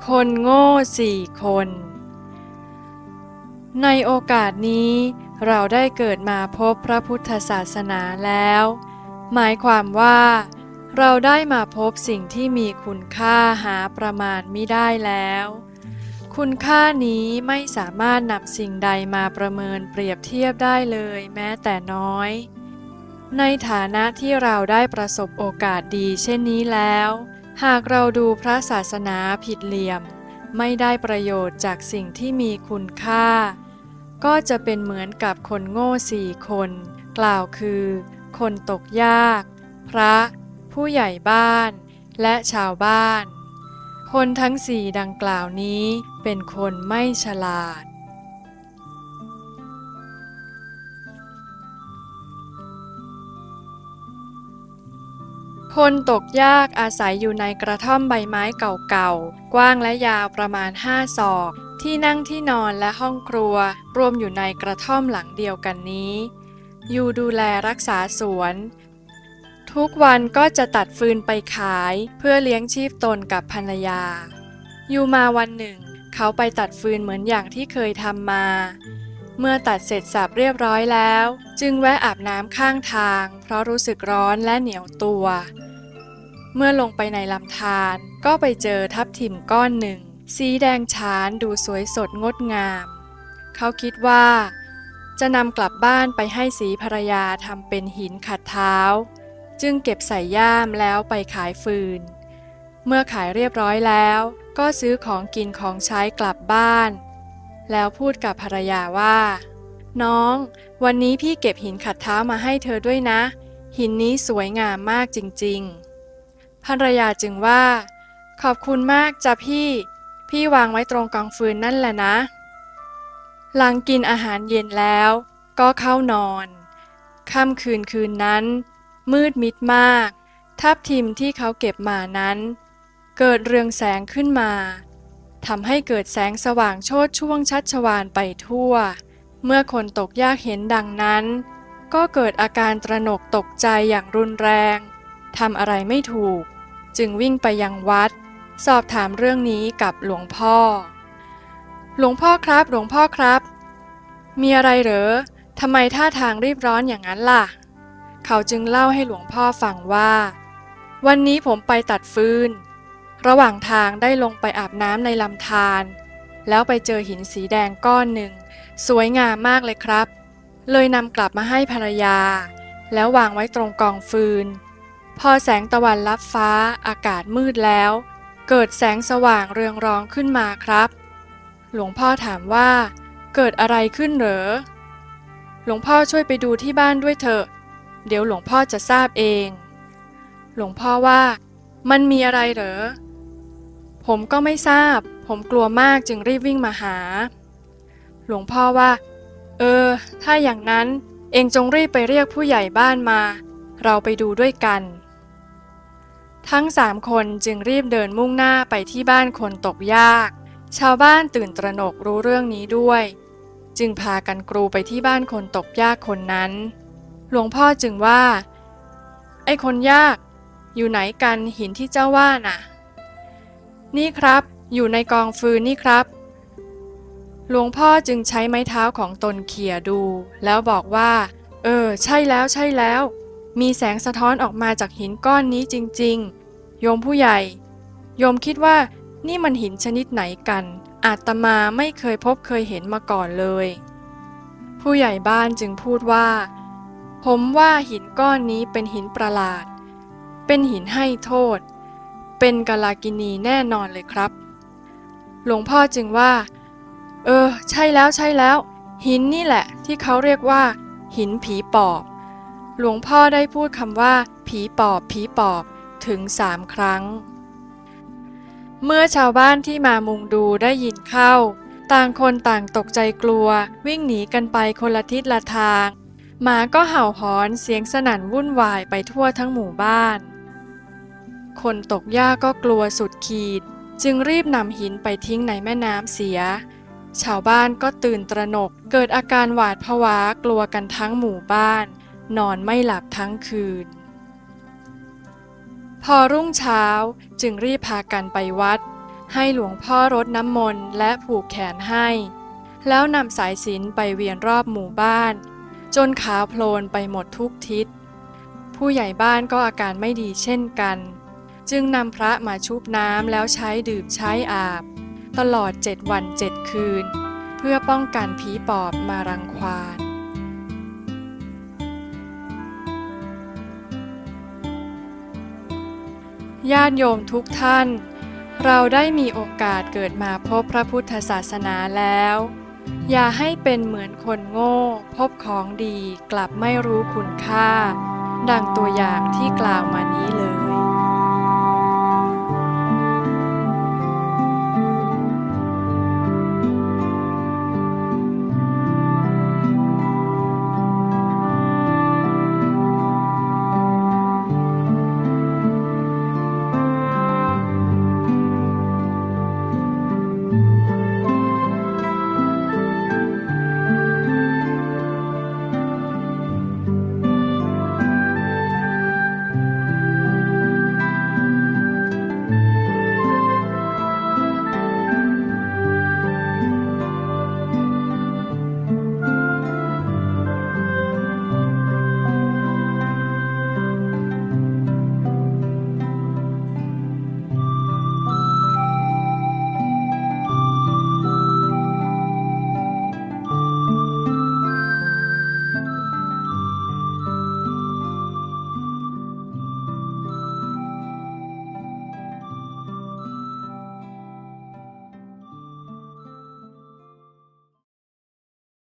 คนโง่4 คนในโอกาสนี้เราได้เกิดมาพบพระพุทธศาสนาแล้วหมายความว่าเราได้มาพบสิ่งที่มีคุณค่าหาประมาณมิได้แล้วคุณค่านี้ไม่สามารถนำสิ่งใดมาประเมินเปรียบเทียบได้เลยแม้แต่น้อยในฐานะที่เราได้ประสบโอกาสดีเช่นนี้แล้วหากเราดูพระศาสนาผิดเหลี่ยมไม่ได้ประโยชน์จากสิ่งที่มีคุณค่าก็จะเป็นเหมือนกับคนโง่4 คนกล่าวคือคนตกยากพระผู้ใหญ่บ้านและชาวบ้านคนทั้ง4ดังกล่าวนี้เป็นคนไม่ฉลาดคนตกยากอาศัยอยู่ในกระท่อมใบไม้เก่าๆกว้างและยาวประมาณ5 ศอกที่นั่งที่นอนและห้องครัวรวมอยู่ในกระท่อมหลังเดียวกันนี้อยู่ดูแลรักษาสวนทุกวันก็จะตัดฟืนไปขายเพื่อเลี้ยงชีพตนกับภรรยาอยู่มาวันหนึ่งเขาไปตัดฟืนเหมือนอย่างที่เคยทำมาเมื่อตัดเสร็จสับเรียบร้อยแล้วจึงแวะอาบน้ำข้างทางเพราะรู้สึกร้อนและเหนียวตัวเมื่อลงไปในลำธารก็ไปเจอทับทิมก้อนหนึ่งสีแดงฉานดูสวยสดงดงามเขาคิดว่าจะนำกลับบ้านไปให้ศรีภรรยาทำเป็นหินขัดเท้าจึงเก็บใส่ย่ามแล้วไปขายฟืนเมื่อขายเรียบร้อยแล้วก็ซื้อของกินของใช้กลับบ้านแล้วพูดกับภรรยาว่าน้องวันนี้พี่เก็บหินขัดเท้ามาให้เธอด้วยนะหินนี้สวยงามมากจริงๆภรรยาจึงว่าขอบคุณมากจ้ะพี่วางไว้ตรงกองฟืนนั่นแหละนะหลังกินอาหารเย็นแล้วก็เข้านอนค่ำคืนนั้นมืดมิดมากทับทิมที่เขาเก็บมานั้นเกิดเรืองแสงขึ้นมาทำให้เกิดแสงสว่างโชติช่วงชัชวาลไปทั่วเมื่อคนตกยากเห็นดังนั้นก็เกิดอาการตระหนกตกใจอย่างรุนแรงทำอะไรไม่ถูกจึงวิ่งไปยังวัดสอบถามเรื่องนี้กับหลวงพ่อครับหลวงพ่อครับมีอะไรเหรอทำไมท่าทางรีบร้อนอย่างนั้นล่ะเขาจึงเล่าให้หลวงพ่อฟังว่าวันนี้ผมไปตัดฟืนระหว่างทางได้ลงไปอาบน้ำในลำธารแล้วไปเจอหินสีแดงก้อนหนึ่งสวยงามมากเลยครับเลยนำกลับมาให้ภรรยาแล้ววางไว้ตรงกองฟืนพอแสงตะวันลับฟ้าอากาศมืดแล้วเกิดแสงสว่างเรืองรองขึ้นมาครับหลวงพ่อถามว่าเกิดอะไรขึ้นเหรอหลวงพ่อช่วยไปดูที่บ้านด้วยเถอะเดี๋ยวหลวงพ่อจะทราบเองหลวงพ่อว่ามันมีอะไรเหรอผมก็ไม่ทราบผมกลัวมากจึงรีบวิ่งมาหาหลวงพ่อว่าถ้าอย่างนั้นเองจงรีบไปเรียกผู้ใหญ่บ้านมาเราไปดูด้วยกันทั้ง3 คนจึงรีบเดินมุ่งหน้าไปที่บ้านคนตกยากชาวบ้านตื่นตระหนกรู้เรื่องนี้ด้วยจึงพากันกรูไปที่บ้านคนตกยากคนนั้นหลวงพ่อจึงว่าไอ้คนยากอยู่ไหนกันหินที่เจ้าว่าน่ะนี่ครับอยู่ในกองฟืนนี่ครับหลวงพ่อจึงใช้ไม้เท้าของตนเขี่ยดูแล้วบอกว่าใช่แล้วมีแสงสะท้อนออกมาจากหินก้อนนี้จริงๆโยมผู้ใหญ่โยมคิดว่านี่มันหินชนิดไหนกันอาตมาไม่เคยพบเคยเห็นมาก่อนเลยผู้ใหญ่บ้านจึงพูดว่าผมว่าหินก้อนนี้เป็นหินประหลาดเป็นหินให้โทษเป็นกาลากินีแน่นอนเลยครับหลวงพ่อจึงว่าใช่แล้วหินนี่แหละที่เขาเรียกว่าหินผีปอบหลวงพ่อได้พูดคำว่าผีปอบถึง3 ครั้งเมื่อชาวบ้านที่มามุงดูได้ยินเข้าต่างคนต่างตกใจกลัววิ่งหนีกันไปคนละทิศละทางหมาก็เห่าหอนเสียงสนั่นวุ่นวายไปทั่วทั้งหมู่บ้านคนตกยากก็กลัวสุดขีดจึงรีบนำหินไปทิ้งในแม่น้ำเสียชาวบ้านก็ตื่นตระหนกเกิดอาการหวาดผวากลัวกันทั้งหมู่บ้านนอนไม่หลับทั้งคืนพอรุ่งเช้าจึงรีบพากันไปวัด ให้หลวงพ่อรดน้ำมนต์และผูกแขนให้แล้วนำสายสิญจน์ไปเวียนรอบหมู่บ้านจนขาวโพลนไปหมดทุกทิศผู้ใหญ่บ้านก็อาการไม่ดีเช่นกันจึงนำพระมาชุบน้ำแล้วใช้ดื่มใช้อาบตลอด7 วัน7 คืนเพื่อป้องกันผีปอบมารังควานญาติโยมทุกท่านเราได้มีโอกาสเกิดมาพบพระพุทธศาสนาแล้วอย่าให้เป็นเหมือนคนโง่พบของดีกลับไม่รู้คุณค่าดังตัวอย่างที่กล่าวมานี้เลย